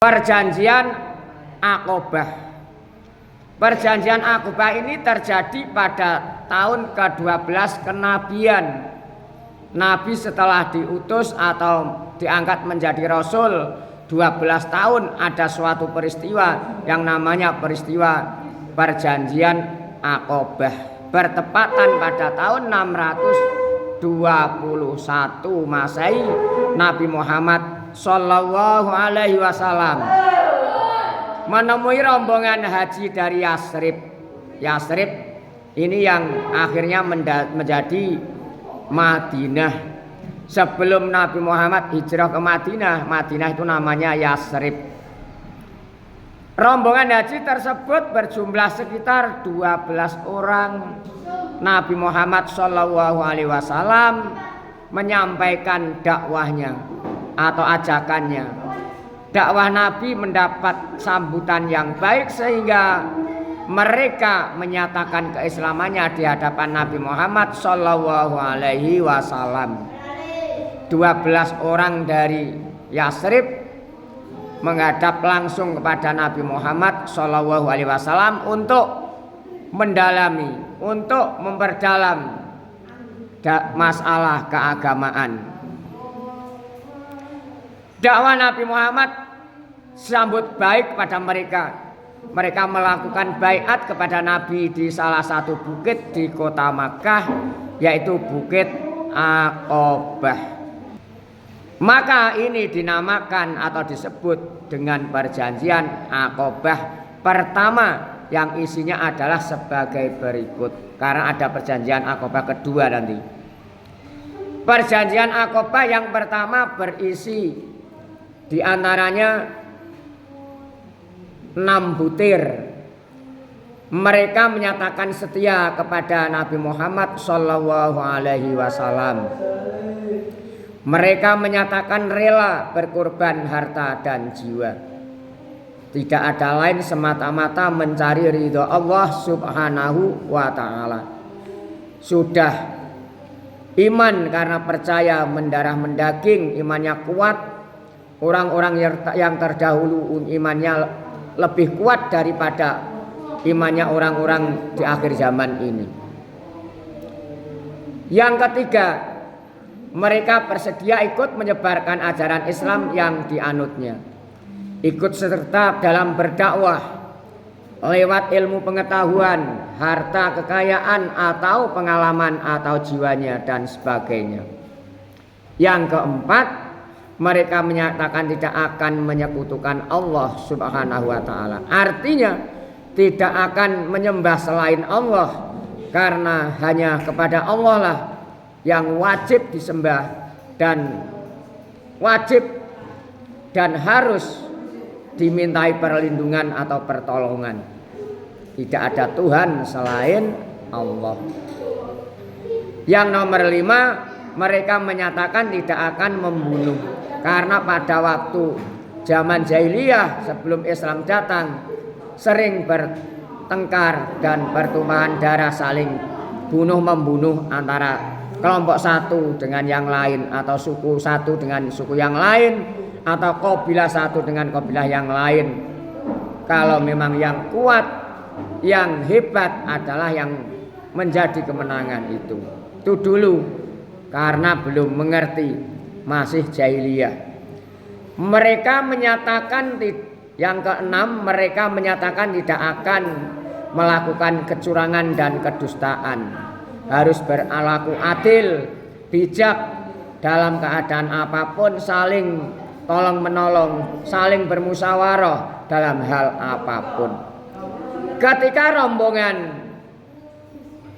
Perjanjian Aqobah. Perjanjian Aqobah ini terjadi pada tahun ke-12 kenabian. Nabi setelah diutus atau diangkat menjadi rasul 12 tahun ada suatu peristiwa yang namanya peristiwa Perjanjian Aqobah. Bertepatan pada tahun 621 Masehi, Nabi Muhammad Sallallahu Alaihi Wasallam menemui rombongan haji dari Yasrib. Yasrib ini yang akhirnya menjadi Madinah. Sebelum Nabi Muhammad hijrah ke Madinah, Madinah itu namanya Yasrib. Rombongan haji tersebut berjumlah sekitar 12 orang. Nabi Muhammad Sallallahu Alaihi Wasallam menyampaikan dakwahnya atau ajakannya. Dakwah Nabi mendapat sambutan yang baik sehingga mereka menyatakan keislamannya di hadapan Nabi Muhammad Sallallahu Alaihi Wasallam. 12 orang dari Yasrib menghadap langsung kepada Nabi Muhammad Sallallahu Alaihi Wasallam untuk mendalami, untuk memperdalam masalah keagamaan. Dakwah Nabi Muhammad sambut baik pada mereka. Mereka melakukan baiat kepada Nabi di salah satu bukit di kota Makkah, yaitu Bukit Aqobah. Maka ini dinamakan atau disebut dengan Perjanjian Aqobah pertama, yang isinya adalah sebagai berikut. Karena ada Perjanjian Aqobah kedua nanti. Perjanjian Aqobah yang pertama berisi di antaranya 6 butir. Mereka menyatakan setia kepada Nabi Muhammad Sallallahu Alaihi Wasallam. Mereka menyatakan rela berkorban harta dan jiwa. Tidak ada lain semata-mata mencari ridho Allah Subhanahu wa Ta'ala. Sudah iman karena percaya mendarah mendaging, imannya kuat. Orang-orang yang terdahulu imannya lebih kuat daripada imannya orang-orang di akhir zaman ini. Yang ketiga, mereka bersedia ikut menyebarkan ajaran Islam yang dianutnya. Ikut serta dalam berdakwah lewat ilmu pengetahuan, harta kekayaan atau pengalaman atau jiwanya dan sebagainya. Yang keempat, mereka menyatakan tidak akan menyekutukan Allah Subhanahu wa Ta'ala. Artinya tidak akan menyembah selain Allah, karena hanya kepada Allah lah yang wajib disembah dan wajib dan harus dimintai perlindungan atau pertolongan. Tidak ada Tuhan selain Allah. Yang nomor 5, mereka menyatakan tidak akan membunuh. Karena pada waktu zaman jahiliyah sebelum Islam datang sering bertengkar dan pertumpahan darah, saling bunuh-membunuh antara kelompok satu dengan yang lain, atau suku satu dengan suku yang lain, atau kabilah satu dengan kabilah yang lain. Kalau memang yang kuat, yang hebat adalah yang menjadi kemenangan itu. Itu dulu karena belum mengerti, masih jahiliyah. Mereka menyatakan, yang keenam, mereka menyatakan tidak akan melakukan kecurangan dan kedustaan. Harus berlaku adil, bijak dalam keadaan apapun, saling tolong menolong, saling bermusyawarah dalam hal apapun. Ketika rombongan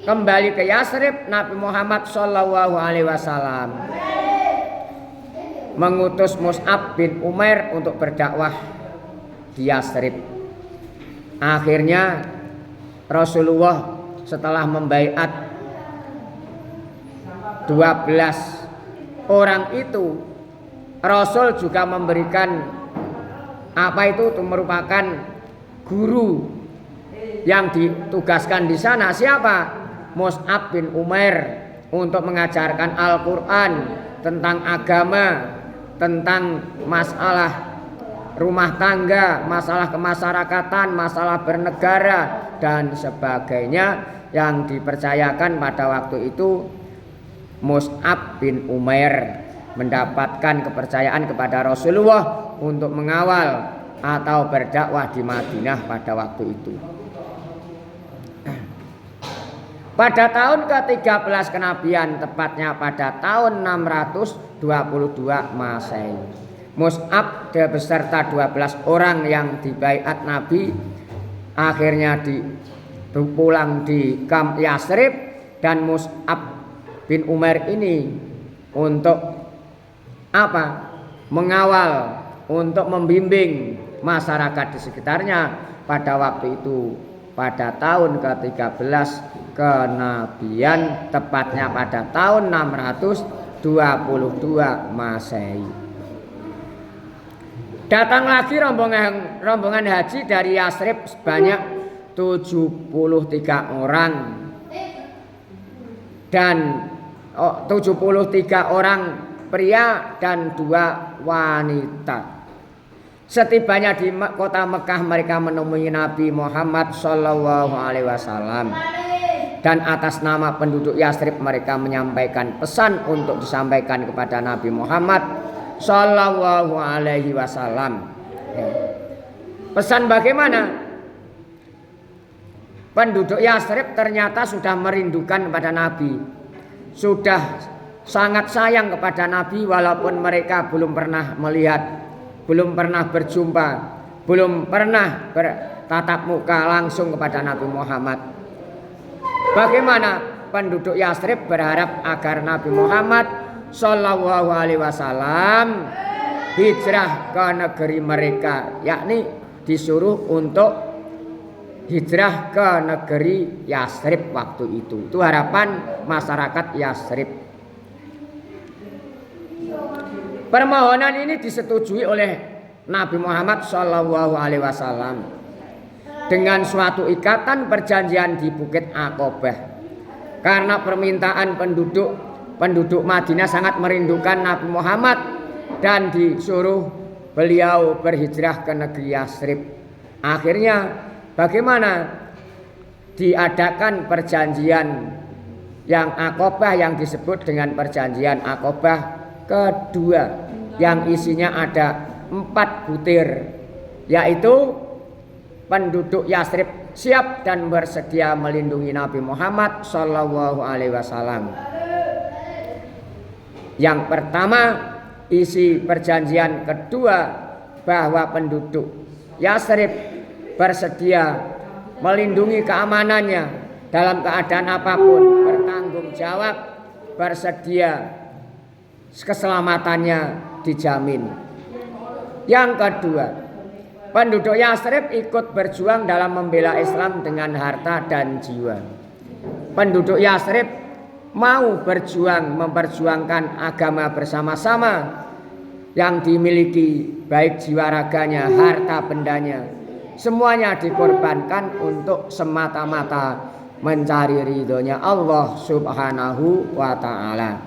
kembali ke Yasrib, Nabi Muhammad Sallallahu Alaihi Wasallam mengutus Mus'ab bin Umair untuk berdakwah di Yasrib. Akhirnya Rasulullah setelah membaiat 12 orang itu, Rasul juga memberikan itu merupakan guru yang ditugaskan di sana. Siapa? Mus'ab bin Umair, untuk mengajarkan Al-Quran, tentang agama, tentang masalah rumah tangga, masalah kemasyarakatan, masalah bernegara dan sebagainya yang dipercayakan pada waktu itu. Mus'ab bin Umair mendapatkan kepercayaan kepada Rasulullah untuk mengawal atau berdakwah di Madinah pada waktu itu. Pada tahun ke-13 kenabian, tepatnya pada tahun 622 Masehi, Mus'ab beserta 12 orang yang dibaiat Nabi akhirnya pulang di Kamp Yasrib, dan Mus'ab bin Umair ini untuk apa? Mengawal, untuk membimbing masyarakat di sekitarnya pada waktu itu, pada tahun ke-13 kenabian, tepatnya pada tahun 622 Masehi. Datang lagi rombongan haji dari Yasrib sebanyak 73 orang, dan 73 orang pria dan 2 wanita. Setibanya di kota Mekah, mereka menemui Nabi Muhammad SAW, dan atas nama penduduk Yasrib mereka menyampaikan pesan untuk disampaikan kepada Nabi Muhammad SAW. Pesan bagaimana? Penduduk Yasrib ternyata sudah merindukan kepada Nabi, sudah sangat sayang kepada Nabi, walaupun mereka belum pernah melihat, belum pernah berjumpa, belum pernah bertatap muka langsung kepada Nabi Muhammad. Bagaimana penduduk Yasrib berharap agar Nabi Muhammad SAW hijrah ke negeri mereka, yakni disuruh untuk hijrah ke negeri Yasrib waktu itu. Itu harapan masyarakat Yasrib. Permohonan ini disetujui oleh Nabi Muhammad SAW dengan suatu ikatan perjanjian di Bukit Aqobah. Karena permintaan penduduk Madinah sangat merindukan Nabi Muhammad dan disuruh beliau berhijrah ke negeri Yasrib. Akhirnya bagaimana? Diadakan perjanjian yang Aqobah, yang disebut dengan perjanjian Aqobah kedua, yang isinya ada 4 butir, yaitu penduduk Yasrib siap dan bersedia melindungi Nabi Muhammad SAW. Yang pertama, isi perjanjian kedua, bahwa penduduk Yasrib bersedia melindungi keamanannya dalam keadaan apapun, bertanggung jawab, bersedia keselamatannya dijamin. Yang kedua, penduduk Yasrib ikut berjuang dalam membela Islam dengan harta dan jiwa. Penduduk Yasrib mau berjuang, memperjuangkan agama bersama-sama, yang dimiliki baik jiwa raganya, harta bendanya, semuanya dikorbankan untuk semata-mata mencari ridhonya Allah Subhanahu wa ta'ala.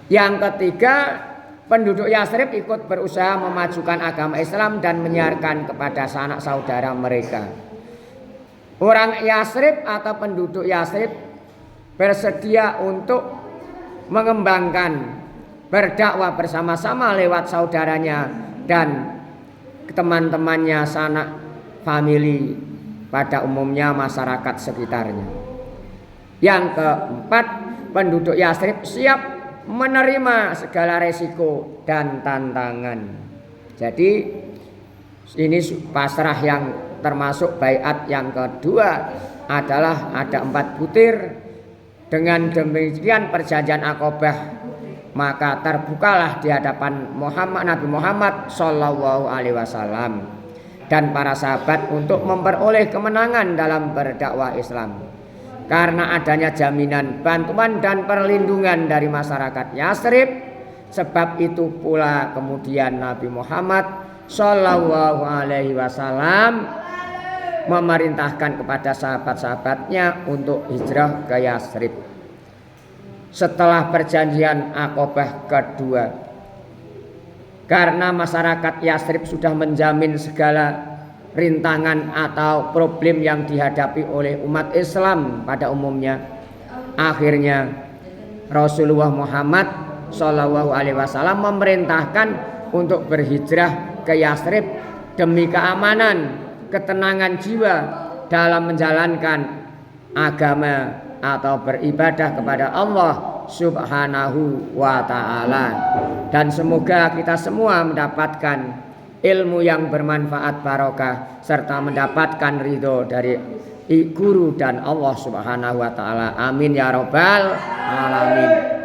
Yang ketiga, penduduk Yasrib ikut berusaha memajukan agama Islam dan menyiarkan kepada sanak saudara mereka. Orang Yasrib atau penduduk Yasrib bersedia untuk mengembangkan, berdakwah bersama-sama lewat saudaranya dan teman-temannya, sanak famili, pada umumnya masyarakat sekitarnya. Yang keempat, penduduk Yasrib siap menerima segala resiko dan tantangan. Jadi ini pasrah, yang termasuk baiat yang kedua adalah ada 4 butir. Dengan demikian perjanjian Aqobah, maka terbukalah di hadapan Nabi Muhammad SAW dan para sahabat untuk memperoleh kemenangan dalam berdakwah Islam. Karena adanya jaminan, bantuan dan perlindungan dari masyarakat Yasrib, sebab itu pula kemudian Nabi Muhammad SAW memerintahkan kepada sahabat-sahabatnya untuk hijrah ke Yasrib. Setelah perjanjian Aqobah kedua, Karena masyarakat Yathrib sudah menjamin segala rintangan atau problem yang dihadapi oleh umat Islam pada umumnya. Akhirnya Rasulullah Muhammad Shallallahu Alaihi Wasallam memerintahkan untuk berhijrah ke Yathrib demi keamanan, ketenangan jiwa dalam menjalankan agama atau beribadah kepada Allah Subhanahu wa ta'ala. Dan semoga kita semua mendapatkan ilmu yang bermanfaat barokah serta mendapatkan ridho dari guru dan Allah Subhanahu wa ta'ala. Amin ya rabbal alamin.